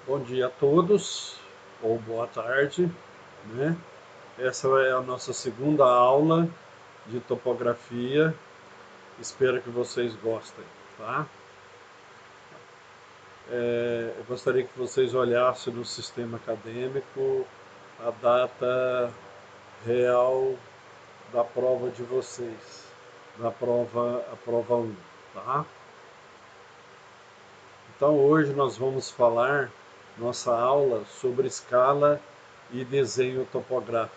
Bom dia a todos, ou boa tarde, né? Essa é a nossa segunda aula de topografia. Espero que vocês gostem, tá? Eu gostaria que vocês olhassem no sistema acadêmico a data real da prova de vocês, a prova 1, tá? Então hoje nós vamos falar nossa aula sobre escala e desenho topográfico.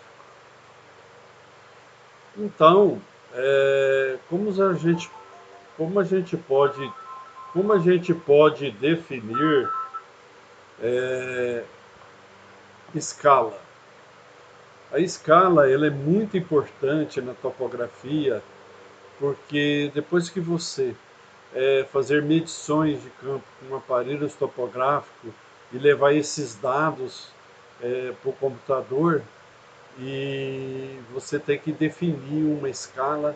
Então, como a gente pode, como a gente pode definir escala? A escala ela é muito importante na topografia porque depois que você fazer medições de campo com aparelhos topográficos e levar esses dados para o computador, e você tem que definir uma escala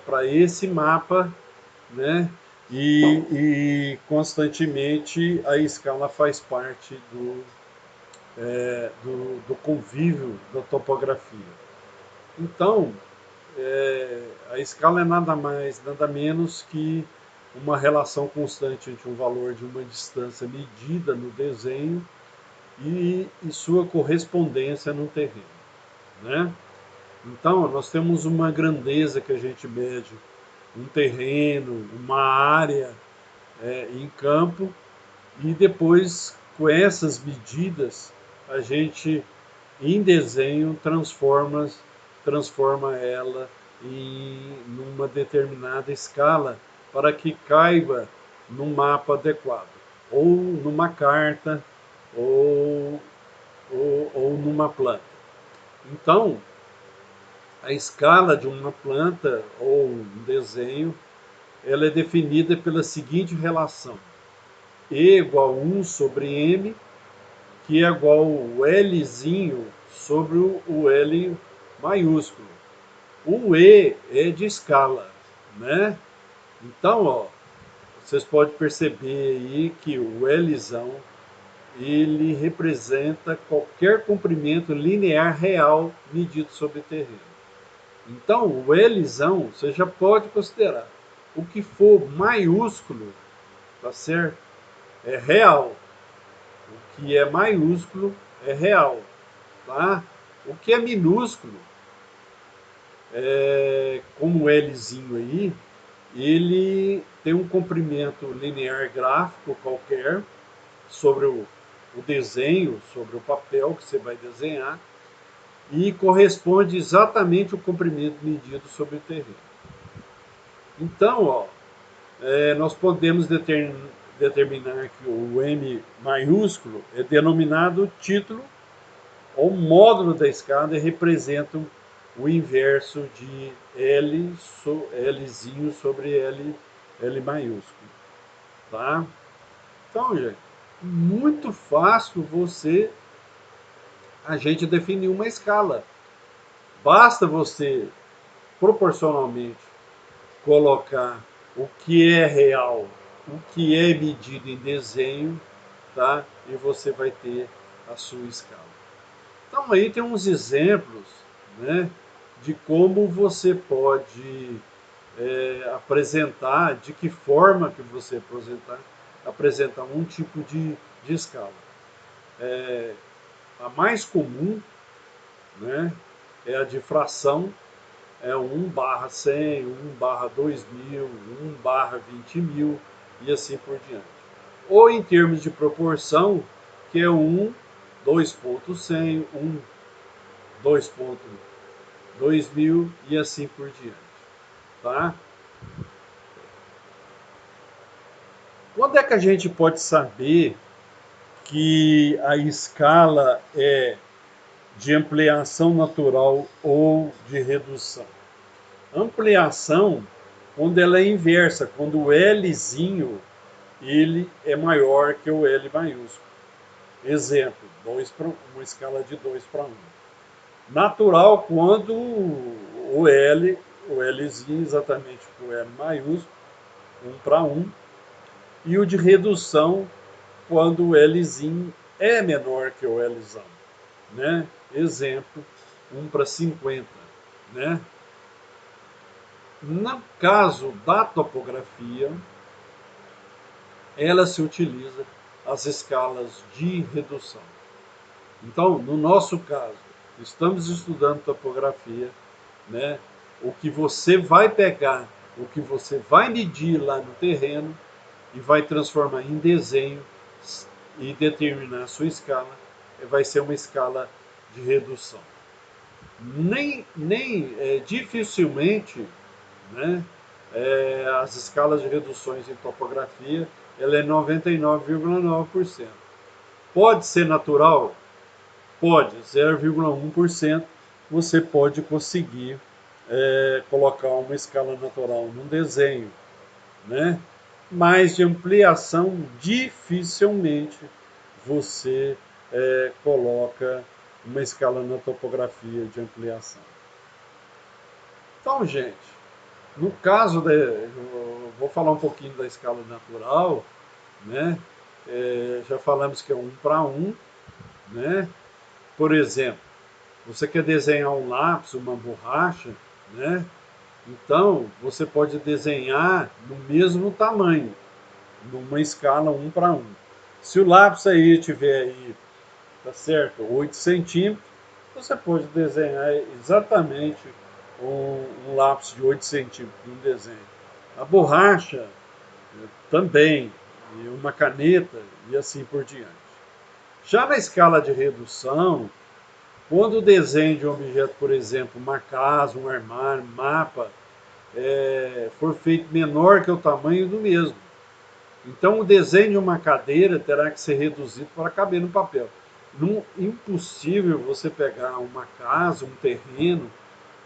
para esse mapa, né? E constantemente a escala faz parte do convívio da topografia. Então, a escala é nada mais, nada menos que uma relação constante entre o valor de uma distância medida no desenho e sua correspondência no terreno, né? Então, nós temos uma grandeza que a gente mede, um terreno, uma área em campo, e depois, com essas medidas, a gente, em desenho, transforma ela em uma determinada escala para que caiba num mapa adequado, ou numa carta, ou, ou numa planta. Então, a escala de uma planta ou um desenho, ela é definida pela seguinte relação: E igual 1 sobre M, que é igual o Lzinho sobre o L maiúsculo. O E é de escala, né? Então, ó, vocês podem perceber aí que o Lzão, ele representa qualquer comprimento linear real medido sobre o terreno. Então, o Lzão você já pode considerar. O que for maiúsculo, tá certo? É real. O que é maiúsculo é real, tá? O que é minúsculo, como o Lzinho aí, ele tem um comprimento linear gráfico qualquer sobre o desenho, sobre o papel que você vai desenhar, e corresponde exatamente ao comprimento medido sobre o terreno. Então, ó, nós podemos determinar que o M maiúsculo é denominado título ou módulo da escada e representa o inverso de Lzinho sobre L maiúsculo. Tá? Então, gente, muito fácil a gente definir uma escala. Basta você proporcionalmente colocar o que é real, o que é medido em desenho, tá? E você vai ter a sua escala. Então aí tem uns exemplos, né, de como você pode apresentar, de que forma que você apresentar um tipo de escala. A mais comum, né, é a de fração, é 1/100, 1/2000, 1/20.000 e assim por diante. Ou em termos de proporção, que é 1, 2.100, 1, 2.2000 e assim por diante. Tá? Quando é que a gente pode saber que a escala é de ampliação natural ou de redução? Ampliação, quando ela é inversa, quando o Lzinho ele é maior que o L maiúsculo. Exemplo, uma escala de 2/1. Natural, quando o Lzinho exatamente o L maiúsculo, 1/1. E o de redução quando o Lzinho é menor que o Lzão, né? Exemplo, 1:50, né? No caso da topografia, ela se utiliza as escalas de redução. Então, no nosso caso, estamos estudando topografia, né? O que você vai pegar, o que você vai medir lá no terreno e vai transformar em desenho e determinar a sua escala, vai ser uma escala de redução. Dificilmente, né, as escalas de reduções em topografia, ela é 99,9%. Pode ser natural? Pode, 0,1% você pode conseguir colocar uma escala natural num desenho, né? Mas de ampliação, dificilmente você coloca uma escala na topografia de ampliação. Então, gente, no caso, eu vou falar um pouquinho da escala natural, né? Já falamos que é 1:1, né? Por exemplo, você quer desenhar um lápis, uma borracha, né? Então, você pode desenhar no mesmo tamanho, numa escala 1:1. Se o lápis aí tiver aí, tá certo, 8 centímetros, você pode desenhar exatamente um lápis de 8 centímetros num desenho. A borracha também, e uma caneta e assim por diante. Já na escala de redução, quando o desenho de um objeto, por exemplo, uma casa, um armário, um mapa, for feito menor que o tamanho do mesmo. Então, o desenho de uma cadeira terá que ser reduzido para caber no papel. Impossível você pegar uma casa, um terreno,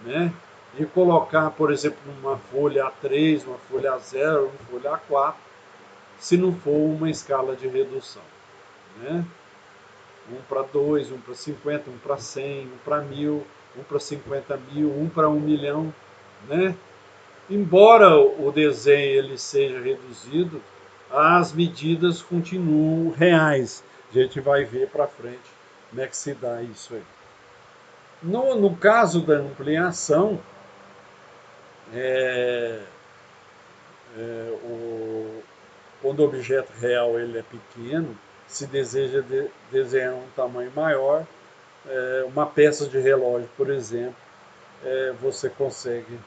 né, e colocar, por exemplo, numa folha A3, uma folha A0, uma folha A4, se não for uma escala de redução, né? 1:2, 1:50, 1:100, 1:1000, 1:50.000, 1:1.000.000, né? Embora o desenho ele seja reduzido, as medidas continuam reais. A gente vai ver para frente como é que se dá isso aí. No caso da ampliação, é, quando o objeto real ele é pequeno, se deseja desenhar um tamanho maior, uma peça de relógio, por exemplo, você consegue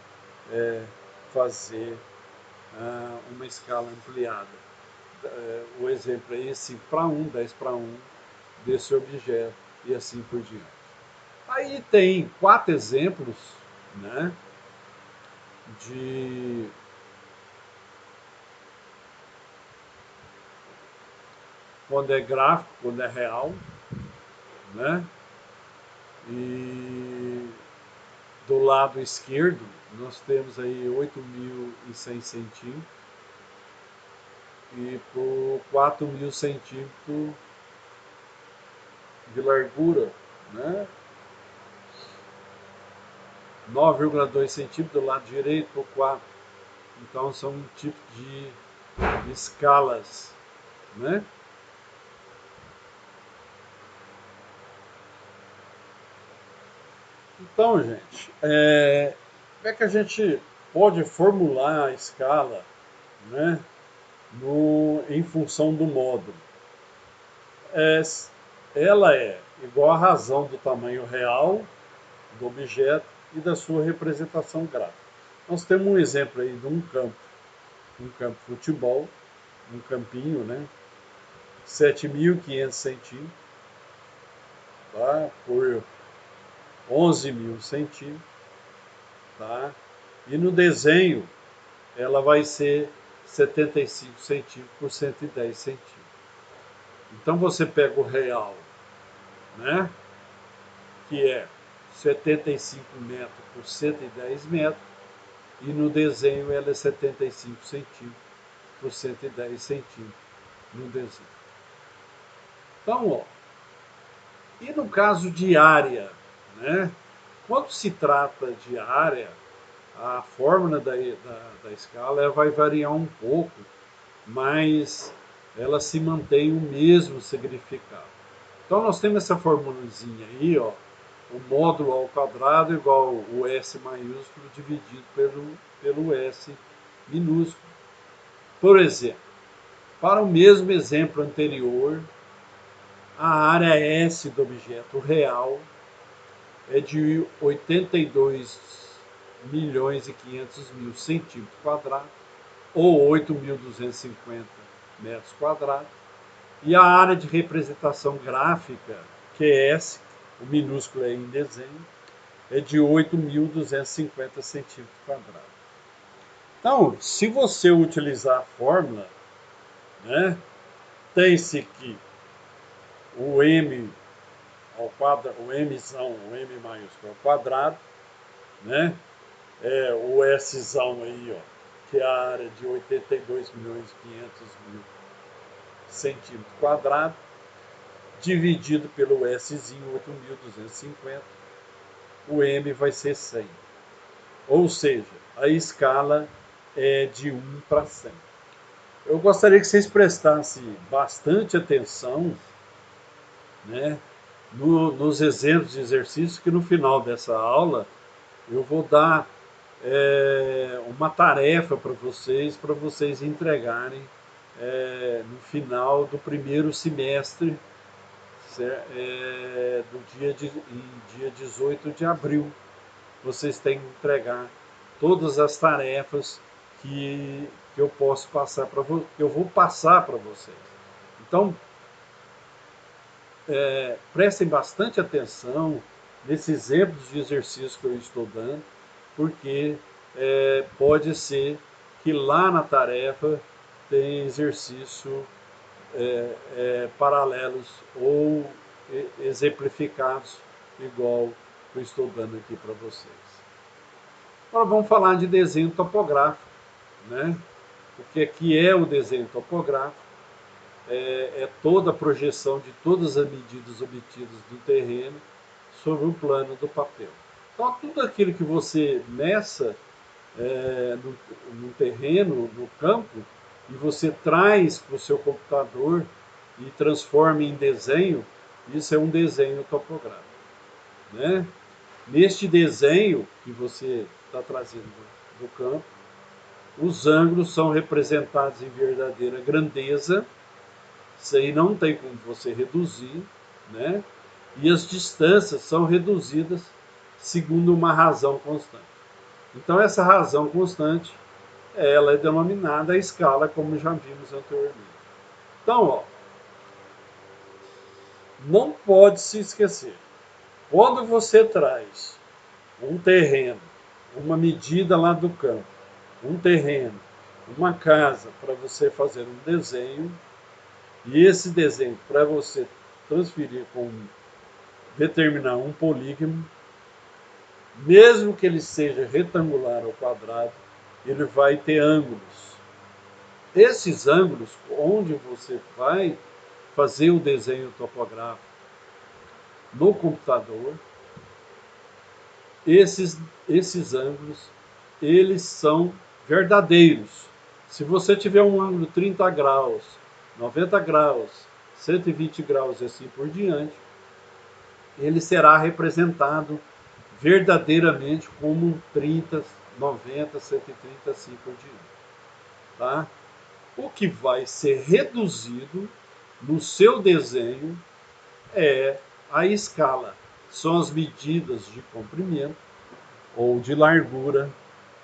fazer uma escala ampliada. O exemplo é 5:1, 10:1 desse objeto e assim por diante. Aí tem 4 exemplos, né, de quando é gráfico, quando é real, né? E do lado esquerdo nós temos aí 8.100 centímetros e por 4.000 centímetros de largura, né? 9,2 centímetros do lado direito por 4. Então são um tipo de escalas, né? Então, gente, como é que a gente pode formular a escala, né, em função do módulo? Ela é igual à razão do tamanho real do objeto e da sua representação gráfica. Nós temos um exemplo aí de um campo de futebol, um campinho, né, 7.500 centímetros, tá, por 11.000 centímetros, tá? E no desenho ela vai ser 75 centímetros por 110 centímetros. Então você pega o real, né? Que é 75 metros por 110 metros, e no desenho ela é 75 centímetros por 110 centímetros no desenho. Então, ó, e no caso de área, né? Quando se trata de área, a fórmula da escala vai variar um pouco, mas ela se mantém o mesmo significado. Então nós temos essa formulazinha aí, ó, o módulo ao quadrado igual o S maiúsculo dividido pelo S minúsculo. Por exemplo, para o mesmo exemplo anterior, a área S do objeto real é de 82 milhões e 500 mil centímetros quadrados, ou 8.250 metros quadrados, e a área de representação gráfica, que é S, o minúsculo é em desenho, é de 8.250 centímetros quadrados. Então, se você utilizar a fórmula, né, tem-se que o M ao quadrado, o Mzão, o M maiúsculo ao quadrado, né, o Szão aí, ó, que é a área de 82 milhões e 500 mil centímetros quadrados, dividido pelo Szinho 8.250, o M vai ser 100. Ou seja, a escala é de 1 para 100. Eu gostaria que vocês prestassem bastante atenção, né, nos exemplos de exercícios, que no final dessa aula eu vou dar uma tarefa para vocês entregarem no final do primeiro semestre, em dia 18 de abril. Vocês têm que entregar todas as tarefas que eu posso passar para que eu vou passar para vocês. Então, prestem bastante atenção nesses exemplos de exercícios que eu estou dando, porque pode ser que lá na tarefa tem exercício paralelos ou exemplificados igual que eu estou dando aqui para vocês. Agora vamos falar de desenho topográfico, né? O que é o desenho topográfico? É toda a projeção de todas as medidas obtidas do terreno sobre o plano do papel. Então, tudo aquilo que você meça no terreno, no campo, e você traz para o seu computador e transforma em desenho, isso é um desenho topográfico, né? Neste desenho que você está trazendo do campo, os ângulos são representados em verdadeira grandeza, isso aí não tem como você reduzir, né? E as distâncias são reduzidas segundo uma razão constante. Então, essa razão constante, ela é denominada a escala, como já vimos anteriormente. Então, ó, não pode se esquecer, quando você traz um terreno, uma medida lá do campo, um terreno, uma casa para você fazer um desenho, e esse desenho para você transferir determinar um polígono, mesmo que ele seja retangular ou quadrado, ele vai ter ângulos. Esses ângulos, onde você vai fazer o desenho topográfico no computador, esses ângulos, eles são verdadeiros. Se você tiver um ângulo 30 graus, 90 graus, 120 graus e assim por diante, ele será representado verdadeiramente como um 30, 90, 130, assim por diante. Tá? O que vai ser reduzido no seu desenho é a escala. São as medidas de comprimento ou de largura,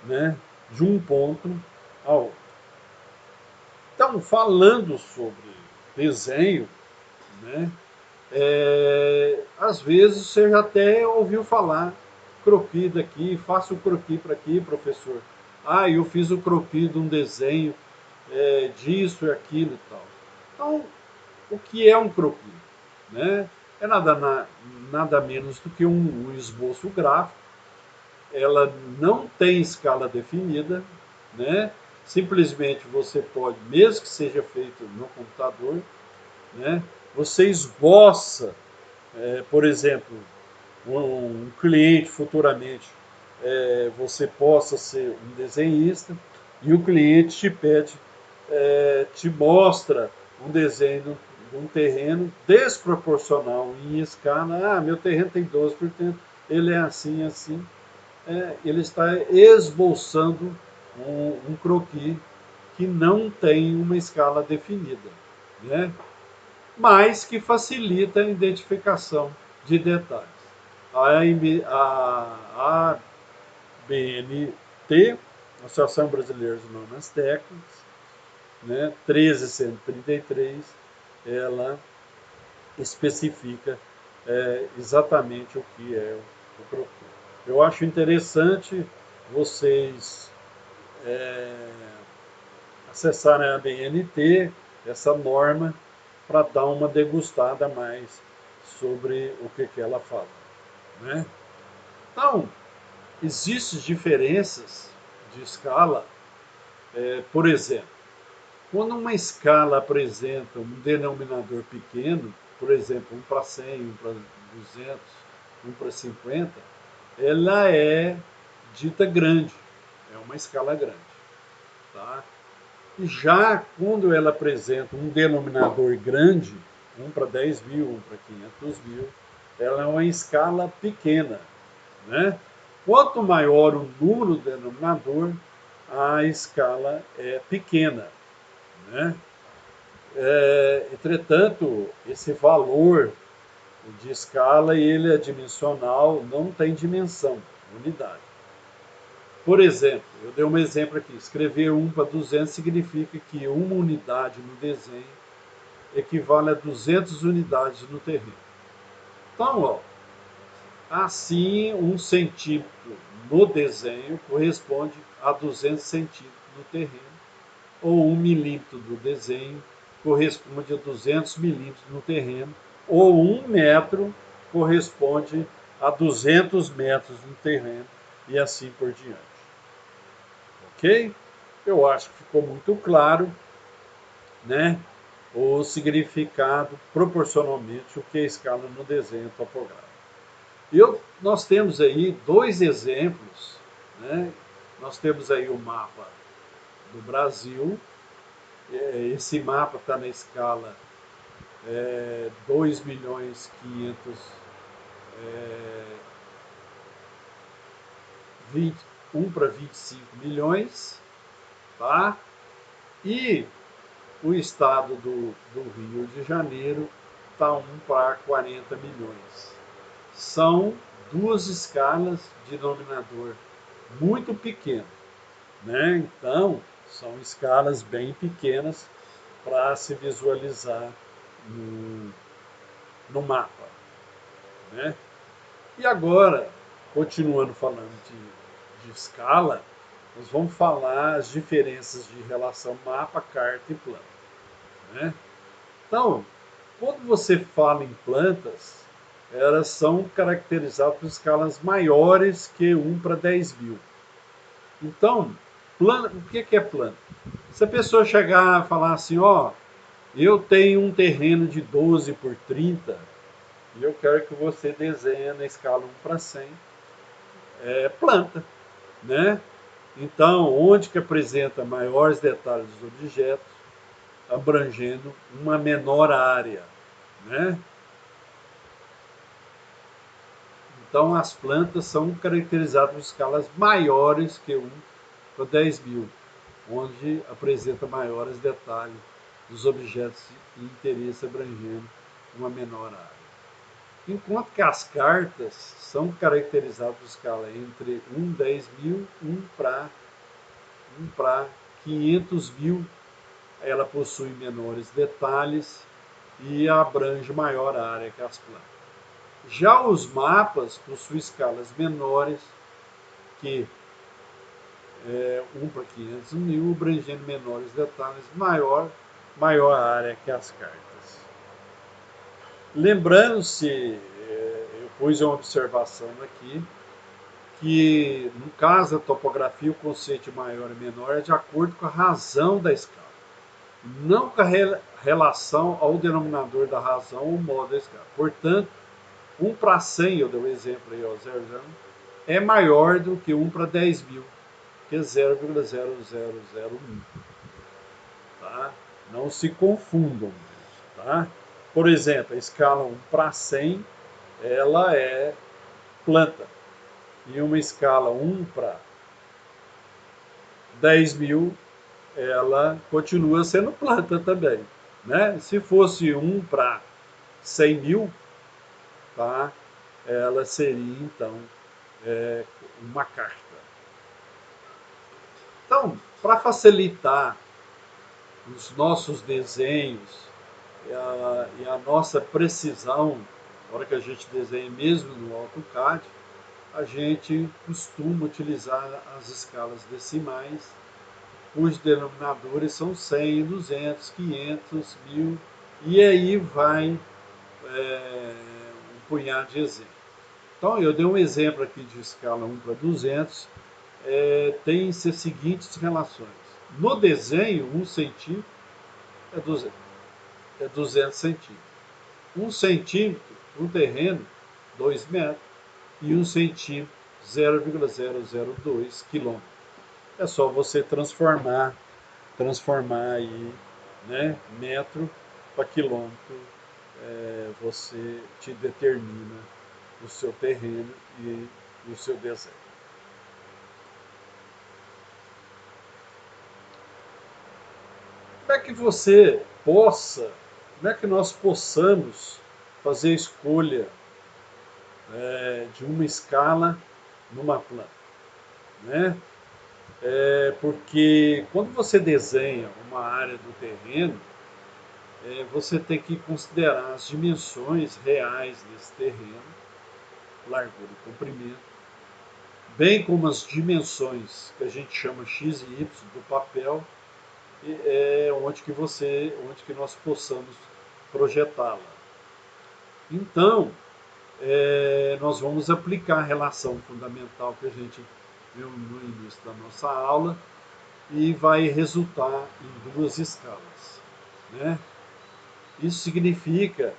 né, de um ponto ao outro. Então, falando sobre desenho, né, às vezes você já até ouviu falar croquis daqui, faça o croquis para aqui, professor. Ah, eu fiz o croquis de um desenho disso e aquilo e tal. Então, o que é um croquis? Né? É nada menos do que um esboço gráfico. Ela não tem escala definida, né? Simplesmente você pode, mesmo que seja feito no computador, né? Você esboça, por exemplo, um cliente futuramente, você possa ser um desenhista e o cliente te pede, te mostra um desenho de um terreno desproporcional em escala. Ah, meu terreno tem 12%, ele é assim, assim. Ele está esboçando um croquis que não tem uma escala definida, né? Mas que facilita a identificação de detalhes. A ABNT, Associação Brasileira de Normas Técnicas, né, 1333, ela especifica exatamente o que é o croquis. Eu acho interessante vocês acessarem a BNT, essa norma, para dar uma degustada mais sobre o que ela fala, né? Então, existem diferenças de escala. Por exemplo, quando uma escala apresenta um denominador pequeno, por exemplo, 1 para 100, 1 para 200, 1 para 50, ela é dita grande, é uma escala grande. Tá? E já quando ela apresenta um denominador grande, 1 para 10 mil, 1 para 500 mil, ela é uma escala pequena. Né? Quanto maior o número do denominador, a escala é pequena. Né? Entretanto, esse valor de escala ele é dimensional, não tem dimensão, unidade. Por exemplo, eu dei um exemplo aqui, escrever 1 para 200 significa que uma unidade no desenho equivale a 200 unidades no terreno. Então, ó, assim, 1 centímetro no desenho corresponde a 200 centímetros no terreno, ou 1 milímetro do desenho corresponde a 200 milímetros no terreno, ou 1 metro corresponde a 200 metros no terreno, e assim por diante. Ok? Eu acho que ficou muito claro, né, o significado proporcionalmente o que é escala no desenho topográfico. Nós temos aí dois exemplos, né? Nós temos aí o mapa do Brasil. Esse mapa está na escala 2 milhões 500 1 para 25 milhões, tá? E o estado do Rio de Janeiro está 1 para 40 milhões. São duas escalas de denominador muito pequeno, né? Então, são escalas bem pequenas para se visualizar no mapa, né? E agora, continuando falando de escala, nós vamos falar as diferenças de relação mapa, carta e planta, né? Então, quando você fala em plantas, elas são caracterizadas por escalas maiores que 1 para 10 mil. Então, o que é planta? Se a pessoa chegar e falar assim, ó, eu tenho um terreno de 12 por 30 e eu quero que você desenhe na escala 1 para 100, é planta, né? Então, onde que apresenta maiores detalhes dos objetos, abrangendo uma menor área, né? Então, as plantas são caracterizadas por escalas maiores que 1 para 10 mil, onde apresenta maiores detalhes dos objetos de interesse abrangendo uma menor área. Enquanto que as cartas são caracterizadas por escala entre 1 10 mil, 1 para 500 mil, ela possui menores detalhes e abrange maior área que as plantas. Já os mapas possuem escalas menores, que 1 para 500 mil, abrangendo menores detalhes, maior área que as cartas. Lembrando-se, eu pus uma observação aqui, que no caso da topografia, o conceito de maior e menor é de acordo com a razão da escala, não com a relação ao denominador da razão ou modo da escala. Portanto, 1 para 100, eu dei um exemplo aí, ó, 0,0, é maior do que 1 para 10 mil, que é 0,0001. Tá? Não se confundam, tá? Por exemplo, a escala 1:100, ela é planta. E uma escala 1:10.000, ela continua sendo planta também, né? Se fosse 1:100.000, tá? Ela seria, então, uma carta. Então, para facilitar os nossos desenhos e a nossa precisão, na hora que a gente desenha mesmo no AutoCAD, a gente costuma utilizar as escalas decimais, cujos denominadores são 100, 200, 500, 1000, e aí vai um punhado de exemplos. Então, eu dei um exemplo aqui de escala 1:200, tem-se as seguintes relações. No desenho, 1 centímetro é 200 centímetros. 1 centímetro, um terreno, 2 metros, e 1 centímetro, 0,002 quilômetros. É só você transformar aí, né, metro para quilômetro, você te determina o seu terreno e o seu desenho. Como é que você possa, como é que nós possamos fazer a escolha de uma escala numa planta, né? Porque quando você desenha uma área do terreno, você tem que considerar as dimensões reais desse terreno, largura e comprimento, bem como as dimensões que a gente chama x e y do papel, onde que nós possamos projetá-la. Então, nós vamos aplicar a relação fundamental que a gente viu no início da nossa aula e vai resultar em duas escalas, né? Isso significa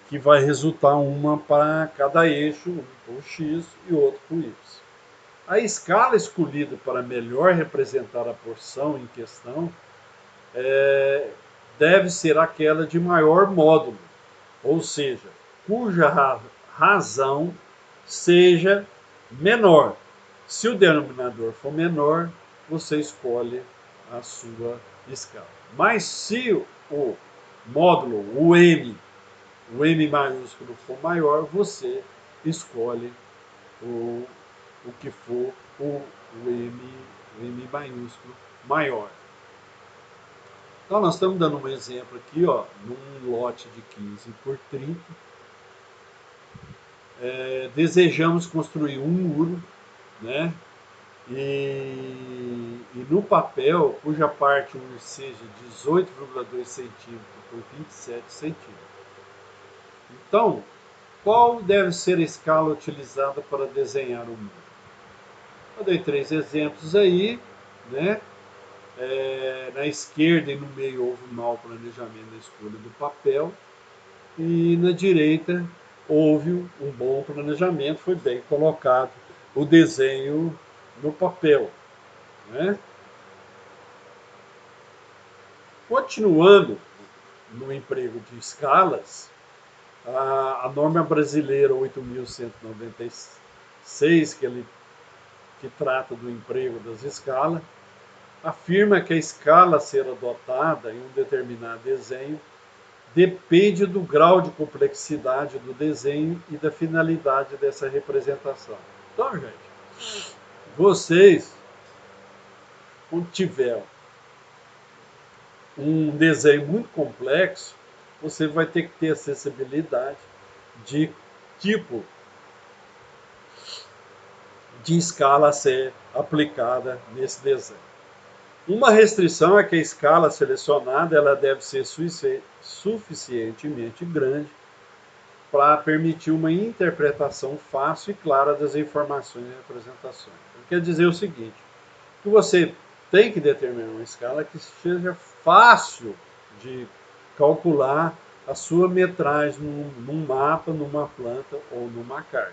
que vai resultar uma para cada eixo, um para o x e outro para o y. A escala escolhida para melhor representar a porção em questão deve ser aquela de maior módulo, ou seja, cuja razão seja menor. Se o denominador for menor, você escolhe a sua escala. Mas se o módulo, o M maiúsculo for maior, você escolhe o que for o M maiúsculo maior. Então, nós estamos dando um exemplo aqui, ó, num lote de 15 por 30. Desejamos construir um muro, né? E no papel, cuja parte 1 seja 18,2 centímetros por 27 centímetros. Então, qual deve ser a escala utilizada para desenhar o muro? Eu dei 3 exemplos aí, né? Na esquerda e no meio houve um mau planejamento na escolha do papel, e na direita houve um bom planejamento, foi bem colocado o desenho no papel, né? Continuando no emprego de escalas, a norma brasileira 8.196, que trata do emprego das escalas, afirma que a escala a ser adotada em um determinado desenho depende do grau de complexidade do desenho e da finalidade dessa representação. Então, gente, vocês, quando tiver um desenho muito complexo, você vai ter que ter acessibilidade de tipo de escala a ser aplicada nesse desenho. Uma restrição é que a escala selecionada ela deve ser suficientemente grande para permitir uma interpretação fácil e clara das informações e representações. Então, quer dizer o seguinte, que você tem que determinar uma escala que seja fácil de calcular a sua metragem num mapa, numa planta ou numa carta.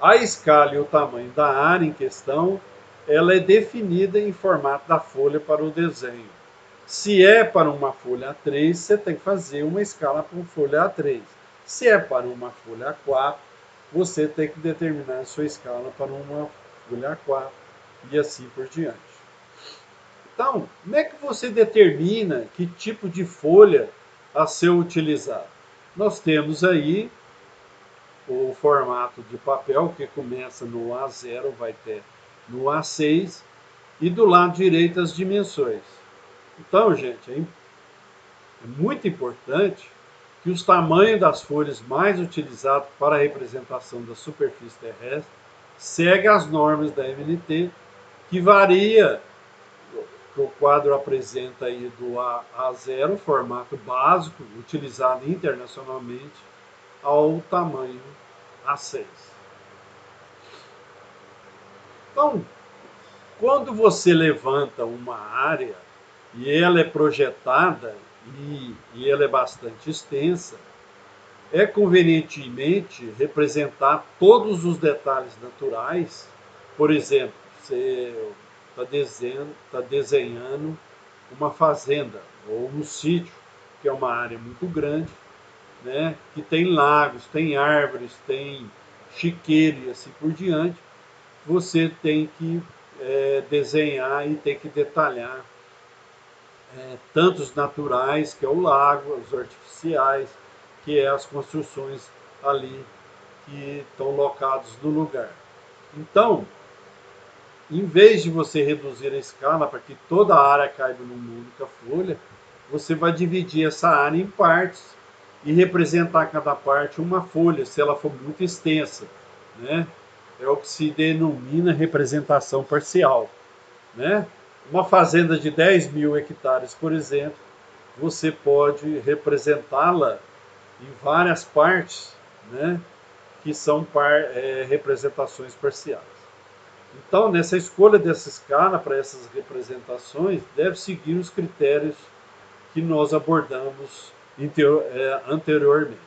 A escala e o tamanho da área em questão, ela é definida em formato da folha para o desenho. Se é para uma folha A3, você tem que fazer uma escala para uma folha A3. Se é para uma folha A4, você tem que determinar a sua escala para uma folha A4 e assim por diante. Então, como é que você determina que tipo de folha a ser utilizada? Nós temos aí o formato de papel que começa no A0, vai ter no A6 e do lado direito as dimensões. Então, gente, é muito importante que os tamanhos das folhas mais utilizados para a representação da superfície terrestre seguem as normas da MNT, que varia, que o quadro apresenta aí do A0, formato básico, utilizado internacionalmente, ao tamanho A6. Então, quando você levanta uma área e ela é projetada e ela é bastante extensa, é convenientemente representar todos os detalhes naturais. Por exemplo, você está desenhando uma fazenda ou um sítio, que é uma área muito grande, né, que tem lagos, tem árvores, tem chiqueiro e assim por diante. Você tem que desenhar e tem que detalhar tanto os naturais, que é o lago, os artificiais, que é as construções ali que estão locados no lugar. Então, em vez de você reduzir a escala para que toda a área caiba numa única folha, você vai dividir essa área em partes e representar cada parte uma folha, se ela for muito extensa, né? É o que se denomina representação parcial, né? Uma fazenda de 10.000 hectares, por exemplo, você pode representá-la em várias partes, né? Que são representações parciais. Então, nessa escolha dessa escala para essas representações, deve seguir os critérios que nós abordamos anteriormente.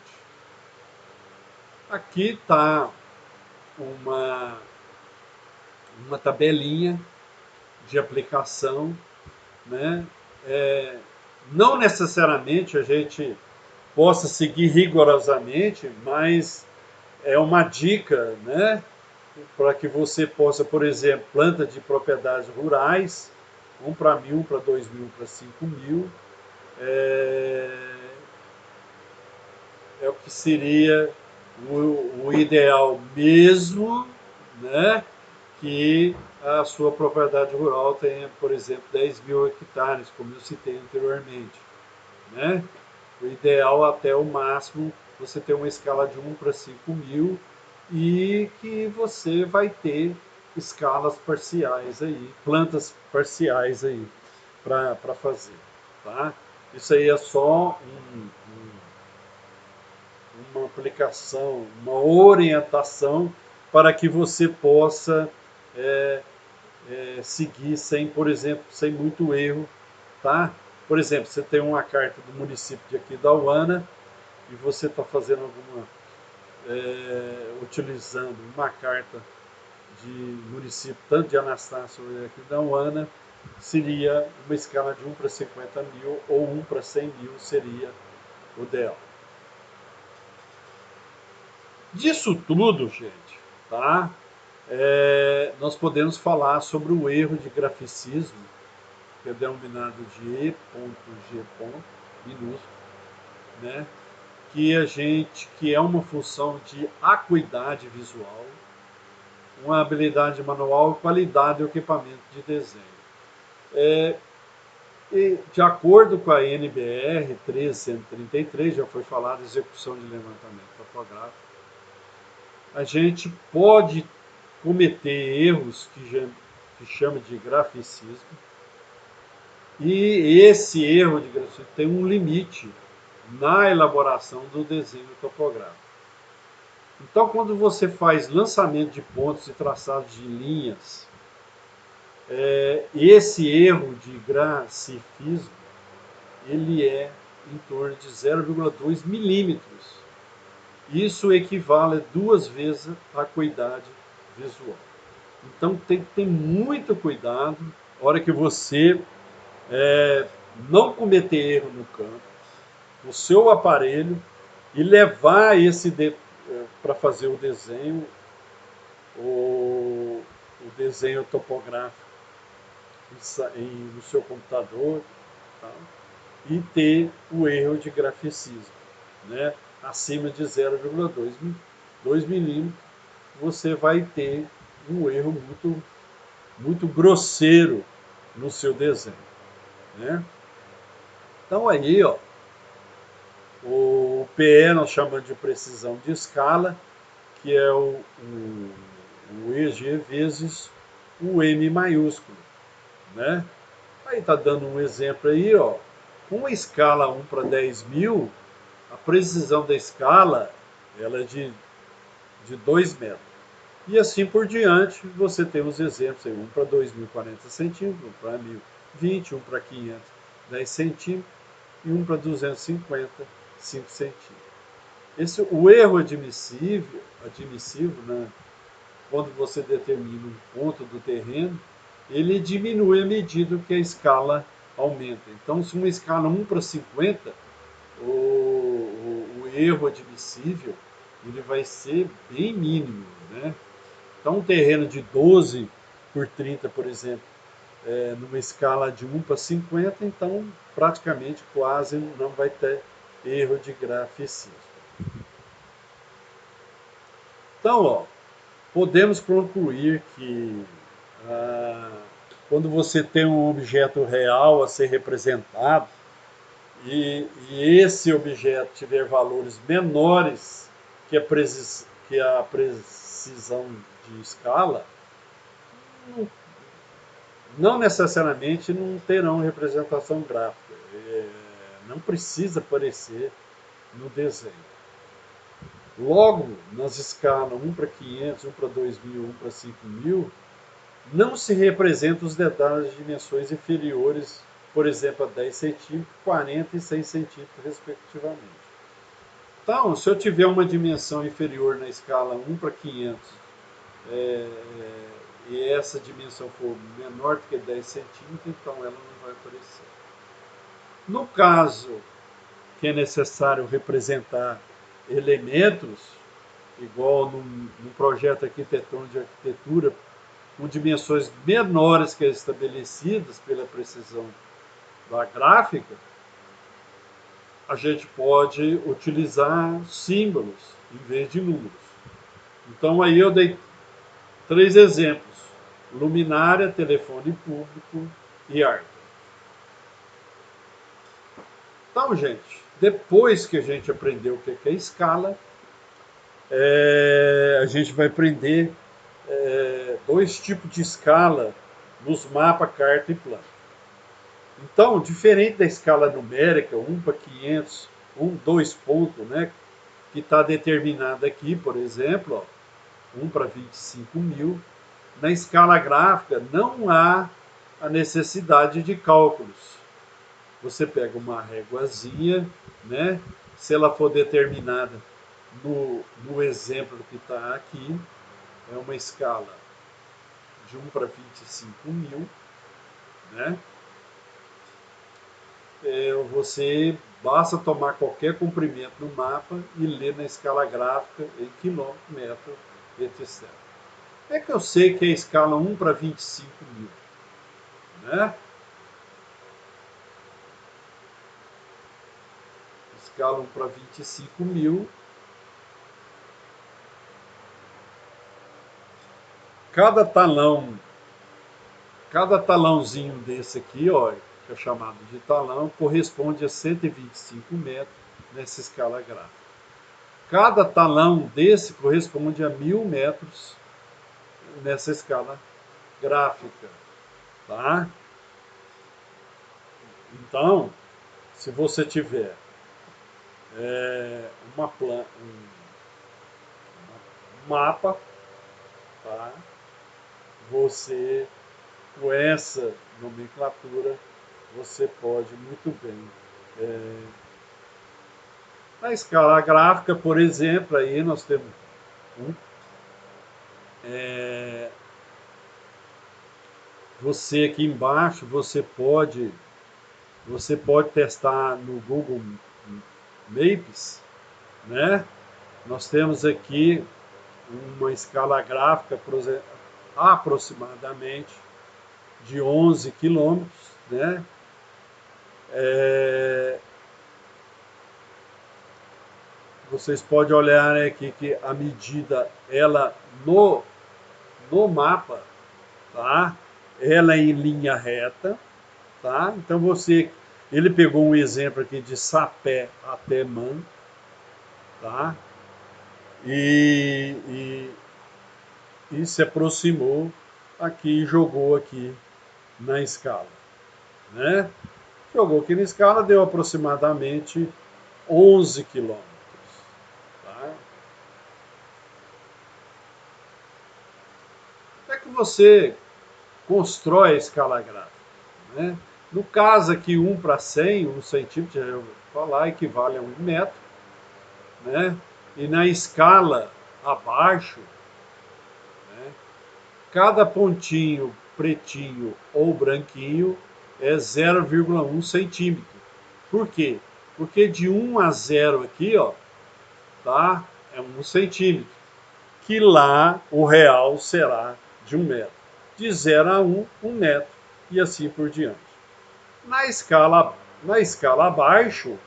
Aqui está uma, uma tabelinha de aplicação, né? Não necessariamente a gente possa seguir rigorosamente, mas é uma dica, né? Para que você possa, por exemplo, planta de propriedades rurais, 1 para 1.000, 1 para 2.000, 1 para 5.000, é, é o que seria o ideal mesmo, né? Que a sua propriedade rural tenha, por exemplo, 10.000 hectares, como eu citei anteriormente, né? O ideal até o máximo você ter uma escala de 1 para 5.000 e que você vai ter escalas parciais aí, plantas parciais aí para fazer, tá? Isso aí é só uma aplicação, uma orientação para que você possa é, seguir sem, por exemplo, sem muito erro, tá? Por exemplo, você tem uma carta do município de Aquidauana e você está fazendo alguma, utilizando uma carta de município, tanto de Anastácio como de Aquidauana, seria uma escala de 1 para 50.000 ou 1 para 100.000 seria o ideal. Disso tudo, gente, tá? Nós podemos falar sobre o erro de graficismo, que é denominado de E.G. minúsculo, né? Que é uma função de acuidade visual, uma habilidade manual e qualidade do equipamento de desenho. E, de acordo com a NBR 1333, já foi falado, execução de levantamento topográfico, a gente pode cometer erros que chama de graficismo, e esse erro de graficismo tem um limite na elaboração do desenho topográfico. Então, quando você faz lançamento de pontos e traçados de linhas, esse erro de grafismo ele é em torno de 0,2 milímetros. Isso equivale a 2 vezes a acuidade visual. Então tem que ter muito cuidado na hora que você não cometer erro no campo, o seu aparelho, e levar esse para fazer o desenho topográfico no seu computador, tá? E ter o erro de graficismo, né? Acima de 0,2 milímetros, você vai ter um erro muito grosseiro no seu desenho, né? Então aí, ó, o PE nós chamamos de precisão de escala, que é o EG vezes o M maiúsculo, né? Aí tá dando um exemplo aí, ó. Com a escala 1 para 10.000, a precisão da escala ela é de 2 metros. E assim por diante, você tem os exemplos aí, 1 para 2.000, 40 centímetros, 1 para 1.000, 20, 1 para 500, 10 centímetros e 1 para 250, 5 centímetros. O erro admissível, né, quando você determina um ponto do terreno, ele diminui à medida que a escala aumenta. Então, se uma escala 1 para 50, o erro admissível ele vai ser bem mínimo, né? Então, um terreno de 12 por 30, por exemplo, numa escala de 1 para 50, então praticamente quase não vai ter erro de graficismo. Então, ó, podemos concluir que quando você tem um objeto real a ser representado e esse objeto tiver valores menores que a precisão de escala, não, não necessariamente não terão representação gráfica. Não precisa aparecer no desenho. Logo, nas escalas 1 para 500, 1 para 2.000, 1 para 5.000, não se representam os detalhes de dimensões inferiores, por exemplo, a 10 centímetros, 40 e 6 centímetros, respectivamente. Então, se eu tiver uma dimensão inferior na escala 1 para 500 é, e essa dimensão for menor do que 10 centímetros, então ela não vai aparecer. No caso que é necessário representar elementos, igual num projeto arquitetônico de arquitetura, com dimensões menores que as estabelecidas pela precisão da gráfica, a gente pode utilizar símbolos em vez de números. Então aí eu dei 3 exemplos: luminária, telefone público e árvore. Então, gente, depois que a gente aprendeu o que é escala, a gente vai aprender 2 tipos de escala nos mapas, carta e plano. Então, diferente da escala numérica, 1 para 500, 2 pontos, né, que está determinada aqui, por exemplo, ó, 1 para 25.000, na escala gráfica não há a necessidade de cálculos. Você pega uma réguazinha, né, se ela for determinada no exemplo que está aqui, é uma escala de 1 para 25.000, né? Você basta tomar qualquer comprimento no mapa e ler na escala gráfica em quilômetro, metro, etc. É que eu sei que é a escala 1 para 25.000, né? Escala 1 para 25.000. Cada talão, cada talãozinho desse aqui, ó, que é chamado de talão, corresponde a 125 metros nessa escala gráfica. Cada talão desse corresponde a 1.000 metros nessa escala gráfica, tá? Então, se você tiver um mapa, tá? Você, com essa nomenclatura, você pode muito bem. Na escala gráfica, por exemplo, aí nós temos um, você aqui embaixo, você pode você pode testar no Google Maps, né? Nós temos aqui uma escala gráfica aproximadamente de 11 quilômetros, né? Vocês podem olhar aqui que a medida, ela no mapa, tá? Ela é em linha reta, tá? Então ele pegou um exemplo aqui de Sapé até Man, tá? E se aproximou aqui e jogou aqui na escala, né? Jogou aqui na escala, deu aproximadamente 11 quilômetros. Tá? Como é que você constrói a escala gráfica? Né? No caso aqui, 1 para 100, 1 centímetro, eu vou falar, equivale a 1 metro. Né? E na escala abaixo, né, cada pontinho pretinho ou branquinho é 0,1 centímetro. Por quê? Porque de 1 a 0 aqui, ó, tá? É 1 centímetro. Que lá o real será de 1 metro. De 0 a 1, 1 metro. E assim por diante. Na escala abaixo,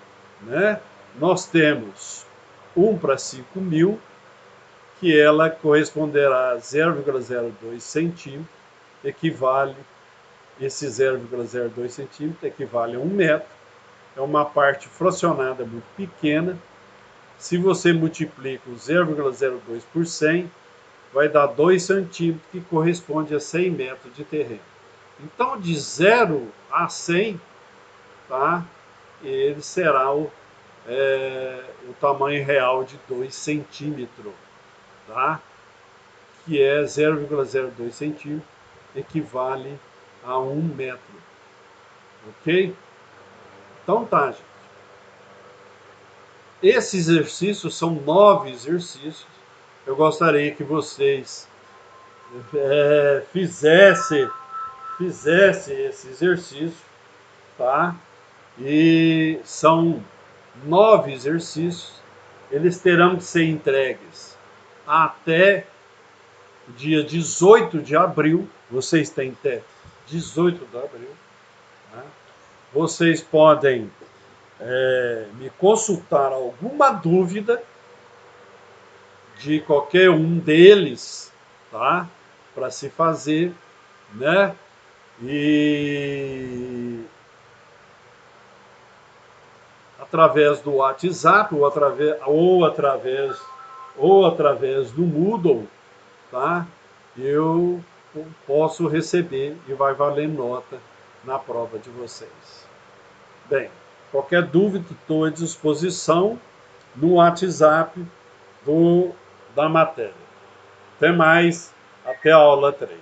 né, nós temos 1 para 5.000, que ela corresponderá a 0,02 centímetro, esse 0,02 centímetro equivale a 1 metro, é uma parte fracionada muito pequena. Se você multiplica o 0,02 por 100, vai dar 2 centímetros, que corresponde a 100 metros de terreno. Então, de 0 a 100, tá, ele será o tamanho real de 2 centímetros, tá? Que é 0,02 centímetros, equivale a 1 metro. Ok? Então tá, gente. Esses exercícios são 9 exercícios. Eu gostaria que vocês fizessem esse exercício, tá? E são 9 exercícios. Eles terão que ser entregues até o dia 18 de abril. Vocês têm até 18 de abril. Tá? Vocês podem me consultar alguma dúvida de qualquer um deles, tá? Para se fazer, né? E através do WhatsApp ou através do Moodle, tá? Eu posso receber e vai valer nota na prova de vocês. Bem, qualquer dúvida, estou à disposição no WhatsApp da matéria. Até mais, até a aula 3.